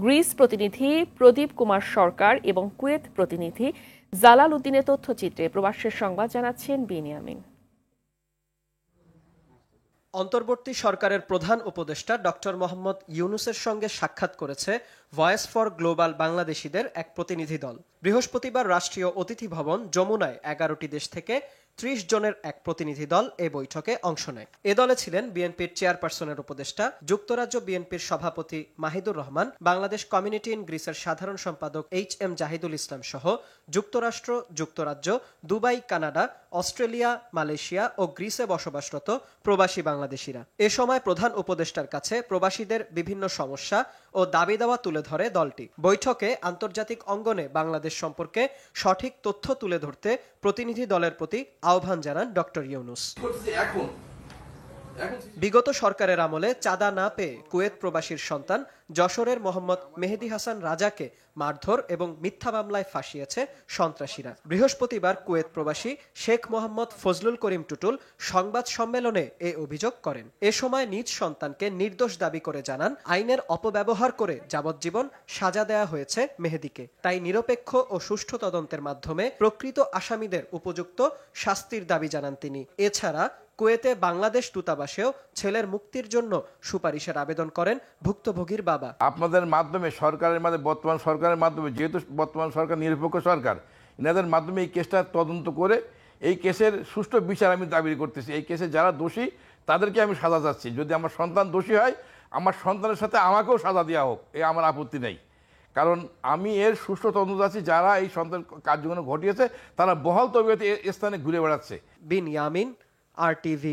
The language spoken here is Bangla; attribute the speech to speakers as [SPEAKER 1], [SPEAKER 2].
[SPEAKER 1] গ্রিস প্রতিনিধি প্রদীপ কুমার সরকার এবং কুয়েত প্রতিনিধি জালাল উদ্দিনের তথ্যচিত্রে প্রবাসের সংবাদ জানাচ্ছেন বিনিয়ামিন।
[SPEAKER 2] অন্তর্বর্তী সরকারের প্রধান উপদেষ্টা ডক্টর মোহাম্মদ ইউনূসের সঙ্গে সাক্ষাৎ করেছে ভয়েস ফর গ্লোবাল বাংলাদেশিদের এক প্রতিনিধি দল। বৃহস্পতিবার রাষ্ট্রীয় অতিথি ভবন যমুনায় 11টি দেশ থেকে 30 জনের এক প্রতিনিধি দল এ বৈঠকে অংশ নেয়। এ দলে ছিলেন বিএনপির চেয়ারপারসনের উপদেষ্টা, যুক্তরাজ্য বিএনপির সভাপতি মাহিদুর রহমান, বাংলাদেশ কমিউনিটি ইন গ্রিসের সাধারণ সম্পাদক HM জাহিদুল ইসলাম সহ যুক্তরাষ্ট্র, যুক্তরাজ্য, দুবাই, কানাডা, অস্ট্রেলিয়া, মালয়েশিয়া ও গ্রিসে বসবাসরত প্রবাসী বাংলাদেশিরা। এ সময় প্রধান উপদেষ্টার কাছে প্রবাসীদের বিভিন্ন সমস্যা ও দাবি দাওয়া তুলে ধরে দলটি। বৈঠকে আন্তর্জাতিক অঙ্গনে বাংলাদেশ সম্পর্কে সঠিক তথ্য তুলে ধরতে প্রতিনিধি দলের প্রতি আহ্বান জানান ডক্টর ইউনূস। বিগত সরকারের আমলে চাঁদা না পেয়ে কুয়েত প্রবাসীর সন্তান যশোরের মোহাম্মদ মেহেদী হাসান রাজাকে মারধর এবং মিথ্যা মামলায় ফাঁসিয়েছে সন্ত্রাসীরা। বৃহস্পতিবার কুয়েত প্রবাসী শেখ মোহাম্মদ ফজলুল করিম টুটুল সংবাদ সম্মেলনে এ অভিযোগ করেন। এ সময় নিজ সন্তানকে নির্দোষ দাবি করে জানান, আইনের অপব্যবহার করে যাবজ্জীবন সাজা দেয়া হয়েছে মেহেদীকে। তাই নিরপেক্ষ ও সুষ্ঠু তদন্তের মাধ্যমে প্রকৃত আসামিদের উপযুক্ত শাস্তির দাবি জানান তিনি। এছাড়া কুয়েতে বাংলাদেশ দূতাবাসেও ছেলের মুক্তির জন্য সুপারিশের আবেদন করেন ভুক্তভোগীর বাবা।
[SPEAKER 3] আপনাদের মাধ্যমে সরকারের মাধ্যমে, বর্তমান সরকারের মাধ্যমে, যেহেতু বর্তমান সরকার নিরপেক্ষ সরকার, এনাদের মাধ্যমে এই কেসটা তদন্ত করে এই কেসের সুষ্ঠু বিচার আমি দাবি করতেছি। এই কেসে যারা দোষী তাদেরকে আমি সাজা চাচ্ছি। যদি আমার সন্তান দোষী হয়, আমার সন্তানের সাথে আমাকেও সাজা দেওয়া হোক, এ আমার আপত্তি নেই। কারণ আমি এর সুষ্ঠু তদন্ত চাচ্ছি। যারা এই সন্তান কার্যক্রম ঘটিয়েছে তারা বহাল তবিয়তে স্থানে ঘুরে বেড়াচ্ছে।
[SPEAKER 2] বিনিয়ামিন, RTV।